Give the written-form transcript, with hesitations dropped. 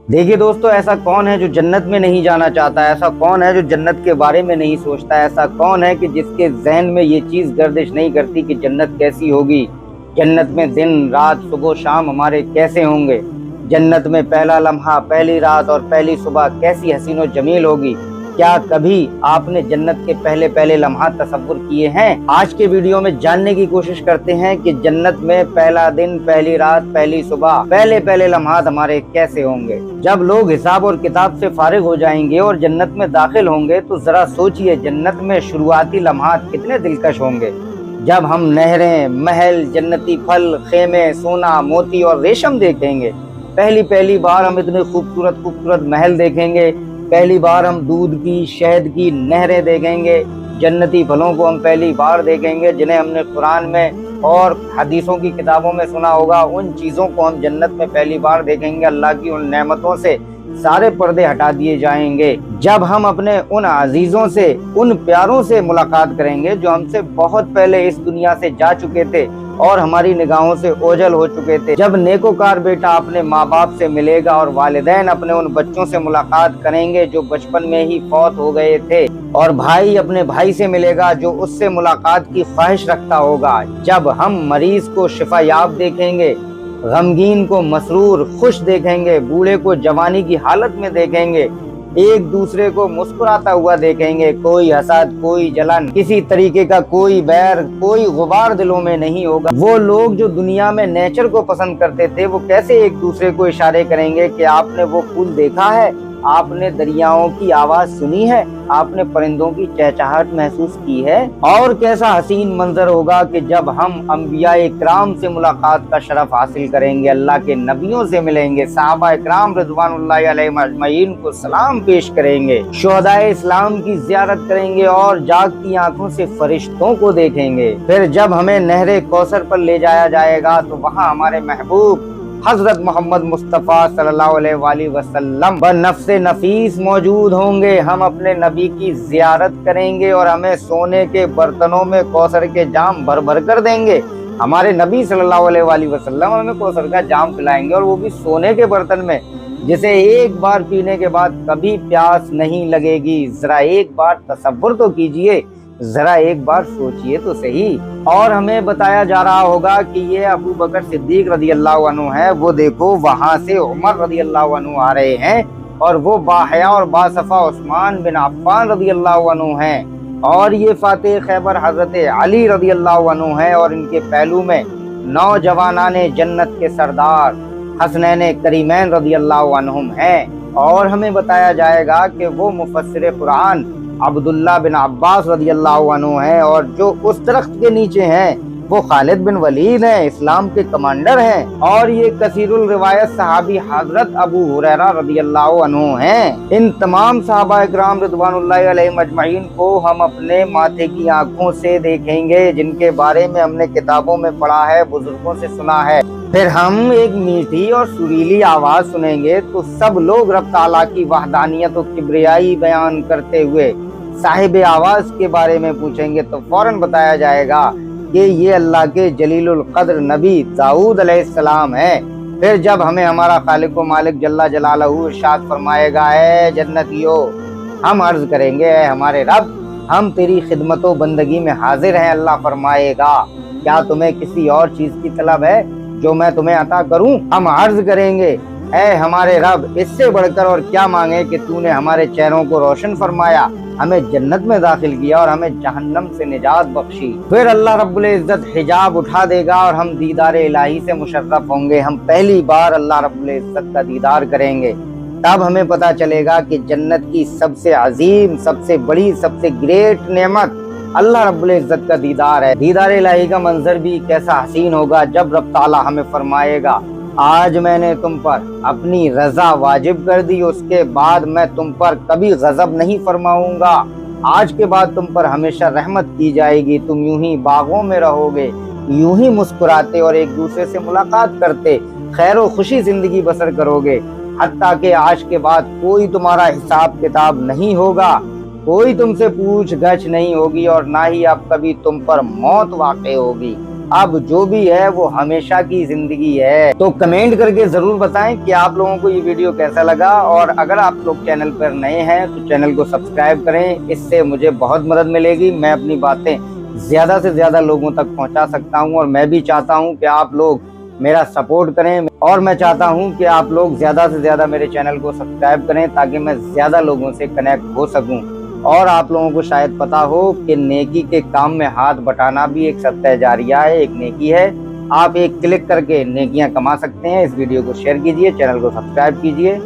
देखिए दोस्तों, ऐसा कौन है जो जन्नत में नहीं जाना चाहता है? ऐसा कौन है जो जन्नत के बारे में नहीं सोचता है? ऐसा कौन है कि जिसके जहन में ये चीज गर्दिश नहीं करती कि जन्नत कैसी होगी, जन्नत में दिन रात सुबह शाम हमारे कैसे होंगे, जन्नत में पहला लम्हा पहली रात और पहली सुबह कैसी हसीन और जमील होगी। क्या कभी आपने जन्नत के पहले पहले लम्हा तसव्वुर किए हैं? आज के वीडियो में जानने की कोशिश करते हैं कि जन्नत में पहला दिन पहली रात पहली सुबह पहले पहले लम्हात हमारे कैसे होंगे। जब लोग हिसाब और किताब से फारिग हो जाएंगे और जन्नत में दाखिल होंगे तो जरा सोचिए जन्नत में शुरुआती लम्हात कितने दिलकश होंगे। जब हम नहरें, महल, जन्नती फल, खेमे, सोना, मोती और रेशम देखेंगे, पहली बार हम इतने खूबसूरत खूबसूरत महल देखेंगे, पहली बार हम दूध की शहद की नहरें देखेंगे, जन्नती फलों को हम पहली बार देखेंगे जिन्हें हमने कुरान में और हदीसों की किताबों में सुना होगा। उन चीज़ों को हम जन्नत में पहली बार देखेंगे। अल्लाह की उन नेमतों से सारे पर्दे हटा दिए जाएंगे। जब हम अपने उन अजीजों से, उन प्यारों से मुलाकात करेंगे जो हमसे बहुत पहले इस दुनिया से जा चुके थे और हमारी निगाहों से ओझल हो चुके थे। जब नेकोकार बेटा अपने माँ बाप से मिलेगा और वालिदैन अपने उन बच्चों से मुलाकात करेंगे जो बचपन में ही फौत हो गए थे, और भाई अपने भाई से मिलेगा जो उससे मुलाकात की ख्वाहिश रखता होगा, जब हम मरीज को शिफायाब देखेंगे, गमगीन को मसरूर खुश देखेंगे, बूढ़े को जवानी की हालत में देखेंगे, एक दूसरे को मुस्कुराता हुआ देखेंगे, कोई हसद, कोई जलन, किसी तरीके का कोई बैर, कोई गुबार दिलों में नहीं होगा। वो लोग जो दुनिया में नेचर को पसंद करते थे वो कैसे एक दूसरे को इशारे करेंगे कि आपने वो फूल देखा है, आपने दरियाओं की आवाज सुनी है, आपने परिंदों की चहचहाहट महसूस की है। और कैसा हसीन मंजर होगा कि जब हम अंबिया इकराम से मुलाकात का शरफ हासिल करेंगे, अल्लाह के नबियों से मिलेंगे, सहाबा इकराम रिज़वानुल्लाहि अलैहिम अजमईन को सलाम पेश करेंगे, शुहदाए इस्लाम की ज़ियारत करेंगे और जागती आंखों से फरिश्तों को देखेंगे। फिर जब हमें नहरे कौसर पर ले जाया जाएगा तो वहाँ हमारे महबूब हजरत मोहम्मद मुस्तफ़ा सल्लल्लाहु अलैहि वसल्लम व नफ्से नफीस मौजूद होंगे। हम अपने नबी की जियारत करेंगे और हमें सोने के बर्तनों में कौसर के जाम भर भर कर देंगे। हमारे नबी सल्लल्लाहु अलैहि वसल्लम हमें कौसर का जाम पिलाएंगे और वो भी सोने के बर्तन में, जिसे एक बार पीने के बाद कभी प्यास नहीं लगेगी। जरा एक बार तसव्वुर तो कीजिए, जरा एक बार सोचिए तो सही। और हमें बताया जा रहा होगा कि ये अबू बकर सिद्दीक रज़ी अल्लाह अन्हु है, वो देखो वहां से उमर रज़ी अल्लाह अन्हु आ रहे हैं, और वो बाहया और बासफा उस्मान बिन अफ़्फ़ान रज़ी अल्लाह अन्हु हैं, और ये फातिह खैबर हजरत अली रज़ी अल्लाह अन्हु हैं, और इनके पहलू में नौजवानाने जन्नत के सरदार हसनैन करीमैन रज़ी अल्लाह अन्हुम हैं। और हमें बताया जाएगा कि वो मुफस्सिर कुरान अब्दुल्ला बिन अब्बास रज़ी अल्लाह अन्हु हैं, और जो उस दरख्त के नीचे हैं वो खालिद बिन वलीद हैं, इस्लाम के कमांडर हैं। और ये कसीरुल रिवायत सहाबी हजरत अबू हुरैरा रज़ी अल्लाह अन्हु हैं। इन तमाम सहाबा इकराम रिज़वानुल्लाहि अलैहिम अजमईन को हम अपने माथे की आंखों से देखेंगे, जिनके बारे में हमने किताबों में पढ़ा है, बुजुर्गों से सुना है। फिर हम एक मीठी और सुरीली आवाज सुनेंगे तो सब लोग रब ताला की वहदानियत और किब्रियाई बयान करते हुए साहिब आवाज के बारे में पूछेंगे तो फौरन बताया जाएगा कि ये अल्लाह के जलीलुल कद्र नबी दाऊद अलैहिस्सलाम है। फिर जब हमें हमारा खालिक व मालिक जल्ला जलालहू इरशाद फरमाएगा, ऐ जन्नतियो, हम अर्ज करेंगे, ऐ हमारे रब, हम तेरी खिदमत व बंदगी में हाजिर हैं। अल्लाह फरमाएगा, क्या तुम्हें किसी और चीज की तलब है जो मैं तुम्हें अता करूं? हम अर्ज करेंगे, ऐ हमारे रब, इससे बढ़कर और क्या मांगे कि तूने हमारे चेहरों को रोशन फरमाया, हमें जन्नत में दाखिल किया और हमें जहन्नम से निजात बख्शी। फिर अल्लाह रब्बुल इज्जत हिजाब उठा देगा और हम दीदार इलाही से मुशर्रफ होंगे। हम पहली बार अल्लाह रब्बुल इज्जत का दीदार करेंगे। तब हमें पता चलेगा कि जन्नत की सबसे अजीम, सबसे बड़ी, सबसे ग्रेट नेमत अल्लाह रब्बुल इज्जत का दीदार है। दीदार इलाही का मंजर भी कैसा हसीन होगा जब रब ताला हमें फरमाएगा, आज मैंने तुम पर अपनी रजा वाजिब कर दी, उसके बाद मैं तुम पर कभी गजब नहीं फरमाऊंगा। आज के बाद तुम पर हमेशा रहमत की जाएगी, तुम यूं ही बागों में रहोगे, यूं ही मुस्कुराते और एक दूसरे से मुलाकात करते खैर व खुशी जिंदगी बसर करोगे। हत्ता कि आज के बाद कोई तुम्हारा हिसाब किताब नहीं होगा, कोई तुमसे पूछ गछ नहीं होगी और ना ही अब कभी तुम पर मौत वाक़ई होगी। اب جو بھی ہے وہ ہمیشہ کی زندگی ہے۔ تو کمنٹ کر کے ضرور بتائیں کہ آپ لوگوں کو یہ ویڈیو کیسا لگا، اور اگر آپ لوگ چینل پر نئے ہیں تو چینل کو سبسکرائب کریں، اس سے مجھے بہت مدد ملے گی، میں اپنی باتیں زیادہ سے زیادہ لوگوں تک پہنچا سکتا ہوں، اور میں بھی چاہتا ہوں کہ آپ لوگ میرا سپورٹ کریں، اور میں چاہتا ہوں کہ آپ لوگ زیادہ سے زیادہ میرے چینل کو سبسکرائب کریں تاکہ میں زیادہ لوگوں سے کنیکٹ ہو سکوں۔ اور آپ لوگوں کو شاید پتا ہو کہ نیکی کے کام میں ہاتھ بٹانا بھی ایک صدقہ جاریہ ہے، ایک نیکی ہے۔ آپ ایک کلک کر کے نیکیاں کما سکتے ہیں۔ اس ویڈیو کو شیئر کیجئے، چینل کو سبسکرائب کیجئے۔